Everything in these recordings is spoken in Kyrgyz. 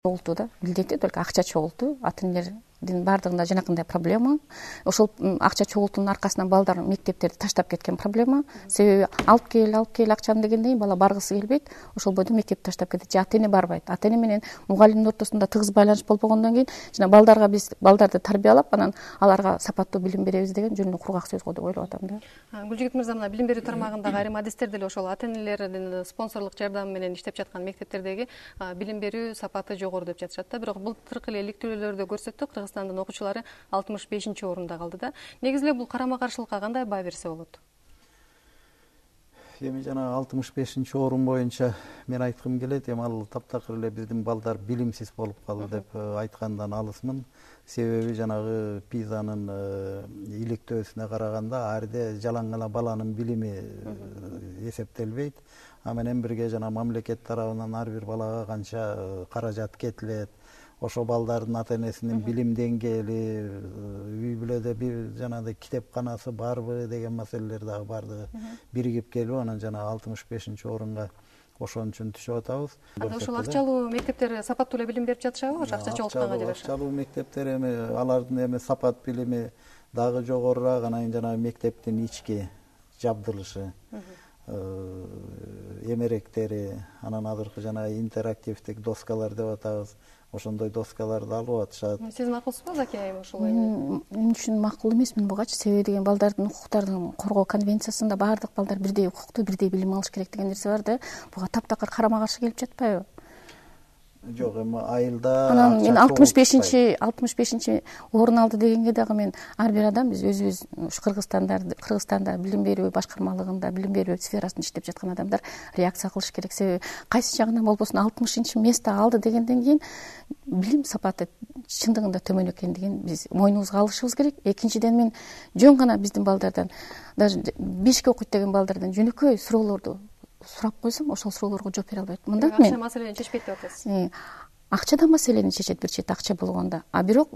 чогултуу да, милдети только акча чогултуу. Ата-энелердин баардыгында жанакындай проблема. Ошол акча чогултуунун аркасынан балдар мектептерди таштап кеткен проблема. Себеби алып кел акчаны дегенден кийин бала баргысы келбейт. Ошол бойдон мектепти таштап кетет. Же ата-эне барбайт. Ата-эне менен мугалимдин ортосунда тыгыз байланыш болбогондон кийин жана балдарга биз балдарды тарбиялап, анан аларга сапаттуу билим беребиз деген жөн эле кургак сөз го деп ойлоп атам да. Гүлжигит мырза, мына билим берүү тармагындагы айрым адистер деле ошол ата-энелердин спонсорлук жардамы менен иштеп жаткан мектептердеги билим берүү сапаты жогору деп жатышат да. Бирок былтыркы эле иликтөөлөрдө көрсөттү, Кыргызстандын окуучулары 65-орунда калды да. Негизи эле бул карама каршылыкка кандай баа берсе болот? Эми жана 65-орун боюнча мен айткым келет, эми ал таптакыр эле биздин балдар билимсиз болуп калды деп айткандан алысмын. Себеби жанагы ПИЗАнын иликтөөсүнө караганда арде жалаң гана баланын билими эсептелбейт. А менен бирге жана мамлекет тарабынан ар бир балага канча каражат кетилет, ошо балдардын ата-энесинин билим деңгээли, үй бүлөдө жанагындай китепканасы барбы деген маселелер дагы бардыгы биригип келип, анан жана 65-орунга ошон үчүн түшүп атабыз. Анда ошол акчалуу мектептер сапаттуу эле билим берип жатышабы? Ошо акча чогултканга жараша? Акчалуу мектептер эми алардын эми сапат билими дагы жогорураак, анан жана мектептин ички жабдылышы, эмеректери, анан азыркы жана интерактивдик доскалар деп атабыз. Ошондой доскаларды алып атышат. Сиз макулсузбу, Заки айым, ошол? Мен үчүн макул эмесмин бугачы. Себеби деген балдардын укуктарын коргоо конвенциясында баардык балдар бирдей укуктуу, бирдей билим алыш керек деген нерсе бар да. Буга таптакыр карама каршы келип жатпайбы? Жок, эми айылда анан мен 65 орун алды дегенге дагы мен ар бир адам биз өзүбүз ушу Кыргызстанда билим берүү башкармалыгында, билим берүү сферасында иштеп жаткан адамдар реакция кылыш керек. Себеби кайсы жагынан болбосун 60 место алды дегенден кийин билим сапаты чындыгында төмөн экендигин биз мойнубузга алышыбыз керек. Экинчиден мен жөн гана биздин балдардан, даже 5 окуйт деген балдардан жөнөкөй суроолорду сурап койсом, ошол суроолорго жооп бере албайт. Мындан мен акча маселени чечпейт деп атасыз. Акча да маселени чечет бир чети, акча болгондо. А бирок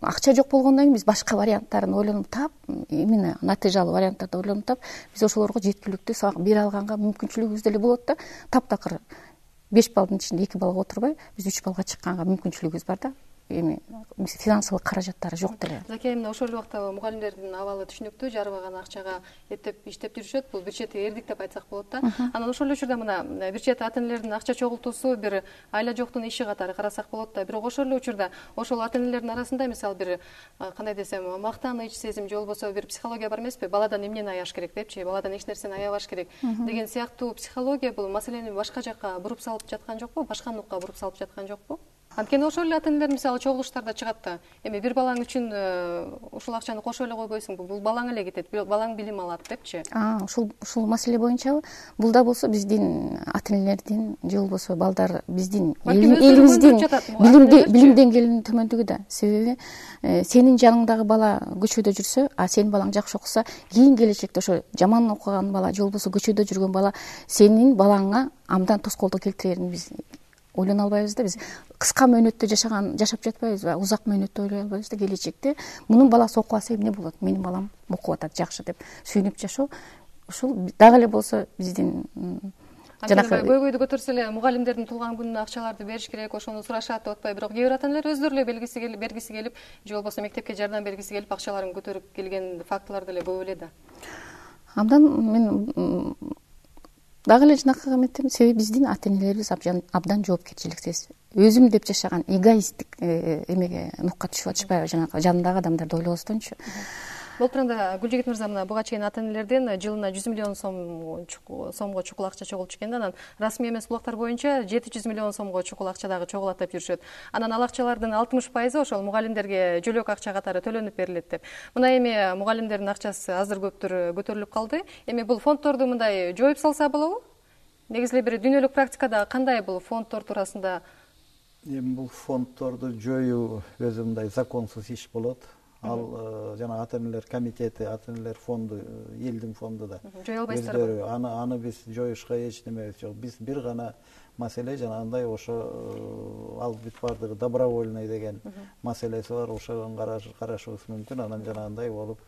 акча жок болгондон кийин биз башка варианттарын ойлонуп тап, именно натыйжалуу варианттарды ойлонуп тап, биз ошолорго жеткиликтүү сабак бере алганга мүмкүнчүлүгүбүз деле болот да. Таптакыр 5 балдын ичинде 2 балга отурбай, биз 3 балга чыкканга мүмкүнчүлүгүбүз бар да. Эми финансылык каражаттары жок деле. Заки айым, ошол убакта мугалимдердин абалы түшүнүктүү, жарыбаган акчага эптеп иштеп жүрүшөт. Бул бир чети эрдик деп айтсак болот да. Анан ошол эле учурда мына бир чети ата-энелердин акча чогултуусу бир айла жоктун иши катары карасак болот да. Бирок ошол эле учурда ошол ата-энелердин арасында мисалы бир кандай десем, мактаныч сезим же болбосо бир психология бар эмеспи? Баладан эмнени аяш керек депчи, баладан эч нерсени аябаш керек деген сыяктуу психология бул маселени башка жакка буруп салып жаткан жокпу? Башка нукка буруп салып жаткан жокпу? Анткени ошол эле ата-энелер мисалы чогулуштарда чыгат да. Эми бир балаң үчүн ушул акчаны кошо эле койбойсуңбу? Бул балаң эле кетет, балаң билим алат депчи. Ушул маселе боюнча бул да болсо биздин ата-энелердин же болбосо балдар биздин элибиздин билим деңгээлинин төмөндүгү да. Себеби сенин жаныңдагы бала көчөдө жүрсө, а сенин балаң жакшы окуса, кийин келечекте ошо жаман окуган бала же болбосо көчөдө жүргөн бала сенин балаңа абдан тоскоолдук келтирерин биз ойлоно албайбыз да. Биз кыска мөөнөттө жашап жатпайбызбы, узак мөөнөттө ойлой албайбыз да. Келечекте мунун баласы окуп алса эмне болот, менин балам окуп атат жакшы деп сүйүнүп жашоо, ушул дагы эле болсо биздин жанакы көйгөйдү көтөрсө эле мугалимдердин туулган күнүнө акчаларды бериш керек, ошону сурашат деп атпайбы? Бирок кээ бир ата-энелер өздөрү эле бергиси келип, же болбосо мектепке жардам бергиси келип, акчаларын көтөрүп келген фактылар деле көп эле да. Абдан мен дагы эле жанакыга эметтим, себеби биздин ата-энелерибиз абдан жоопкерчиликсиз, өзүм деп жашаган эгоисттик эмеге нукка түшүп атышпайбы, жанагы жанындагы адамдарды ойлобостончу. Былтырында Гүлжигит мырза мына буга чейин ата-энелерден жылына 100 миллион сомго чукул акча чогултуш экен да. Анан расмий эмес булактар боюнча 700 миллион сомго чукул акча дагы чогулат деп жүрүшөт. Анан ал акчалардын 60% ошол мугалимдерге жөлөк акча катары төлөнүп берилет деп. Мына эми мугалимдердин акчасы азыр көптүр көтөрүлүп калды. Эми бул фонддорду мындай жоюп салса болобу? Негизи эле бир дүйнөлүк практикада кандай бул фонддор туурасында? Эми бул фонддорду жоюу өзү мындай законсуз иш болот. Ал жана ата-энелер комитети, ата-энелер фонду, элдин фонду да. Жое албайсыздарбы? Аны биз жоюшка эч немебиз жок. Биз бир гана маселе жанагындай ошо ал бүт бардыгы добровольный деген маселеси бар. Ошого карашыбыз мүмкүн. Анан жанагындай болуп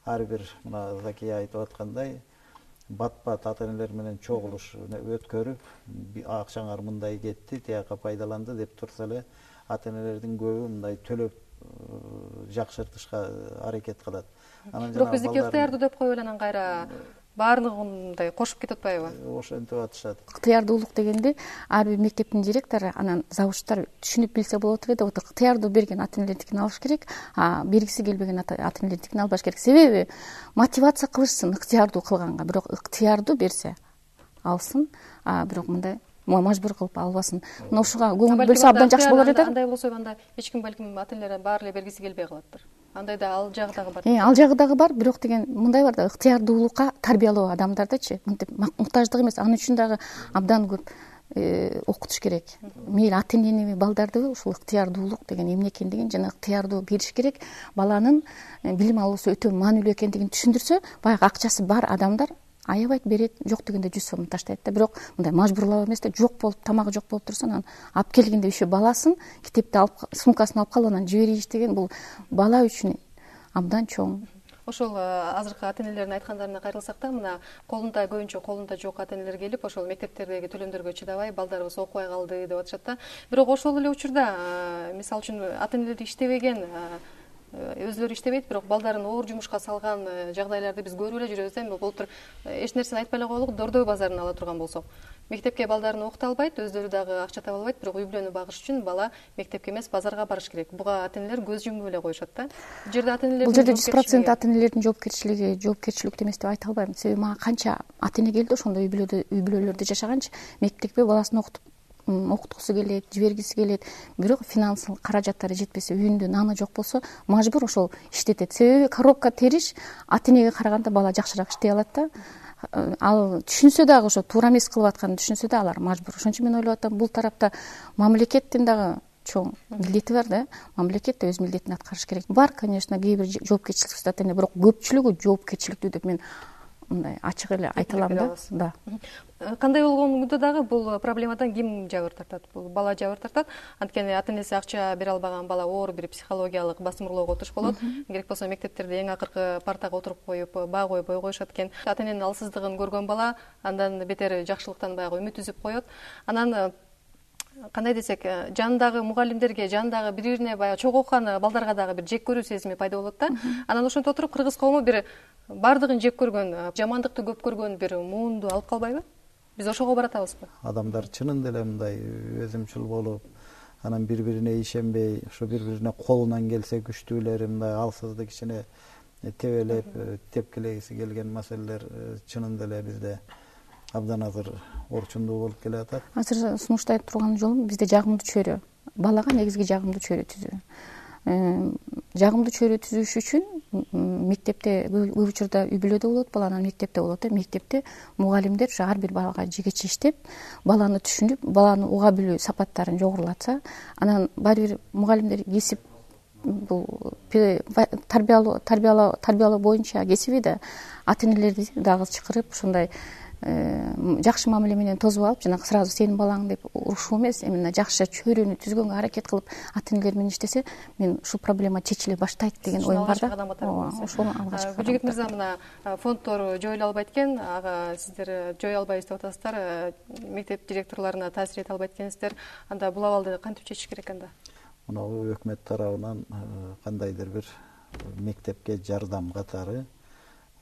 ар бир мына Закия айтып аткандай бат ата энелер менен чогулуш өткөрүп, акчаңар мындай кетти, тияка пайдаланды деп турса эле ата энелердин көбү мындай төлөп жакшыртышка аракет кылат. Бирок биздики ыктыярдуу деп коюп эле анан кайра баардыгын мындай кошуп кетип атпайбы? Ошентип атышат. Ыктыярдуулук дегенде ар бир мектептин директору анан завучтар түшүнүп билсе болот эле деп атат. Ыктыярдуу берген ата энелердикин алыш керек, бергиси келбеген ата энелердикин албаш керек. Себеби мотивация кылышсын ыктыярдуу кылганга, бирок ыктыярдуу берсе алсын, бирок мындай мажбур кылып албасын. Мына ушуга көңүл бөлсө абдан жакшы болор эле. Андай болсо анда эч ким балким ата энелер баары эле бергиси келбей калаттыр. Андай да ал жагы дагы бар. Ал жагы дагы бар, бирок деген мындай бар да, ыктыярдуулукка тарбиялоо адамдардычы, мынтип муктаждык эмес, анын үчүн дагы абдан көп окутуш керек. Мейли ата энени, балдарды ушул ыктыярдуулук деген эмне экендигин жана ыктыярдуу бериш керек. Баланын билим алуусу өтө маанилүү экендигин түшүндүрсө, баягы акчасы бар адамдар аябайт берет, жок дегенде 100 сом таштайт да. Бирок мындай мажбурлап эмес да, жок болуп, тамагы жок болуп турса, анан алып келгенде еще баласын китепти алып, сумкасын алып калып, анан жибериш деген бул бала үчүн абдан чоң. Ошол азыркы ата энелердин айткандарына кайрылсак да, мына колунда көбүнчө колунда жок ата энелер келип, ошол мектептердеги төлөмдөргө чыдабай балдарыбыз окубай калды деп атышат да. Бирок ошол эле учурда, мисалы үчүн ата энелер иштебеген, өзлөрү иштебейт, бирок балдарын оор жумушка салган жагдайларды биз көрүп эле жүрөбүз да. Былтыр эч нерсени айтпай эле коелук, Дордой базарын ала турган болсок, мектепке балдарын окута албайт, өздөрү дагы акча таба албайт, бирок үй бүлөнү багыш үчүн бала мектепке эмес, базарга барыш керек. Буга ата энелер көз жумуп эле коюшат да. Бул жерде ата энелердин, бул жерде 100% ата энелердин жоопкерчилиги эмес деп айта албайм. Себеби мага канча ата эне келди, ошондой үй бүлөлөрдө жашаганчы, мектепке баласын окуткусу келет, жибергиси келет, бирок финансылык каражаттары жетпесе, үйүндө наны жок болсо, мажбур ошол иштетет. Себеби коробка териш ата энеге караганда бала жакшыраак иштей алат да. Ал түшүнсө дагы, ошо туура эмес кылып атканын түшүнсө да алар мажбур. Ошон үчүн мен ойлоп атам, бул тарапта мамлекеттин дагы чоң милдети бар да. Мамлекет да өз милдетин аткарыш керек. Бар, конечно, кээ бир жоопкерчиликсиз ата эне, бирок көпчүлүгү жоопкерчиликтүү деп мен мындай ачык эле айта алам да. Кандай болгондо дагы бул проблемадан ким жабыр тартат? Бул бала жабыр тартат. Анткени ата энеси акча бере албаган бала оор бир психологиялык басымырлоого туш болот. Керек болсо мектептерде эң акыркы партага отуруп коюп, баа койбой коюшат экен. Ата эненин алсыздыгын көргөн бала андан бетер жакшылыктан баягы үмүт үзүп коет. Анан кандай десек, жанындагы мугалимдерге, жанындагы бири-бирине баягы чогуу окуган балдарга дагы бир жек көрүү сезими пайда болот да. Анан ошентип отуруп кыргыз коому бир бардыгын жек көргөн, жамандыкты көп көргөн бир муунду алып калбайбы? Биз ошого баратабызбы? Адамдар чынында эле мындай өзүмчүл болуп, анан бири-бирине ишенбей, ошо бири-бирине колунан келсе күчтүүлөр, мындай алсызды кичине тебелеп, тепкилегиси келген маселелер чынында эле бизде абдан азыр орчундуу болуп келатат. Азыр сунуштайт турган жолум бизде жагымдуу чөйрө. Балага негизги жагымдуу чөйрө түзүү. Жагымдуу чөйрө түзүш үчүн мектепте, көп учурда үй бүлөдө болот, баланын мектепте болот. Мектепте мугалимдер ар бир балага жеке иштеп, баланы түшүнүп, баланы уга билүү сапаттарын жогорулатса, анан баары бир мугалимдер кесип, бул тарбиялоо боюнча кесиби да, ата энелерди дагы чакырып, ушундай жакшы мамиле менен тосуп алып, жанагы сразу сенин балаң деп урушуу эмес, именно жакшы чөйрөнү түзгөнгө аракет кылып ата энелер менен иштесе, мен ушул проблема чечиле баштайт деген оюм бар да. Ошол алгачкы. Бүжүгүт мырза, мына фонддор жоюла албайт экен, ага сиздер жое албайбыз деп атасыздар, мектеп директорлоруна таасир эте албайт экенсиздер. Анда бул абалды кантип чечиш керек анда? Мына өкмөт тарабынан кандайдыр бир мектепке жардам катары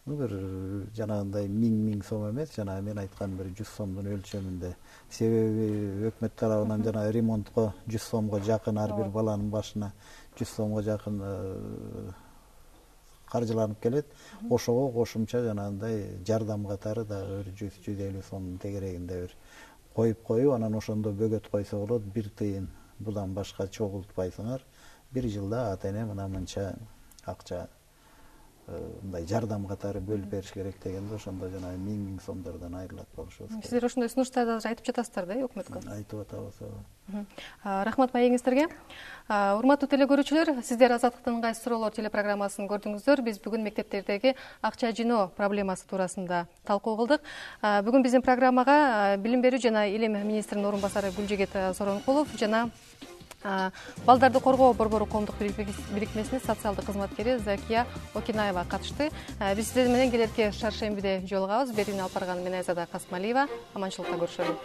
бир жанагындай 1000 сом эмес, жана мен айткан бир 100 сомдун өлчөмүндө. Себеби өкмөт тарабынан жана ремонтко 100 сомго жакын, ар бир баланын башына 100 сомго жакын каржыланып келет. Ошого кошумча жанагындай жардам катары дагы 100-150 сомдун тегерегинде бир коюп, анан ошондо бөгөт койсо болот, 1 тыйын будан башка чогултпайсыңар. 1 жылда ата эне мына мынча акча мындай жардам катары бөлүп бериш керек дегенде, ошондо жана 1000 сомдордон айрылат болушубуз керек. Сиздер ошондой сунуштарды азыр айтып жатасыздар да өкмөткө? Айтып атабыз. Рахмат маегиңиздерге. Урматтуу телекөрүүчүлөр, сиздер Азаттыктын ыңгайсыз суроолор телепрограммасын көрдүңүздөр. Биз бүгүн мектептердеги акча жиноо проблемасы туурасында талкуу кылдык. Бүгүн биздин программага билим берүү жана илим министринин орун басары Гүлжегет Сооронкулов жана Балдарды коргоо борбору коомдук бирикмесинин социалдык кызматкери Закия Окинаева катышты. Биз сиздер менен келерки шаршембиде жолугабыз. Берүүнү алып барган мен Айзада Касмалиева. Аманчылыкта көрүшөлү.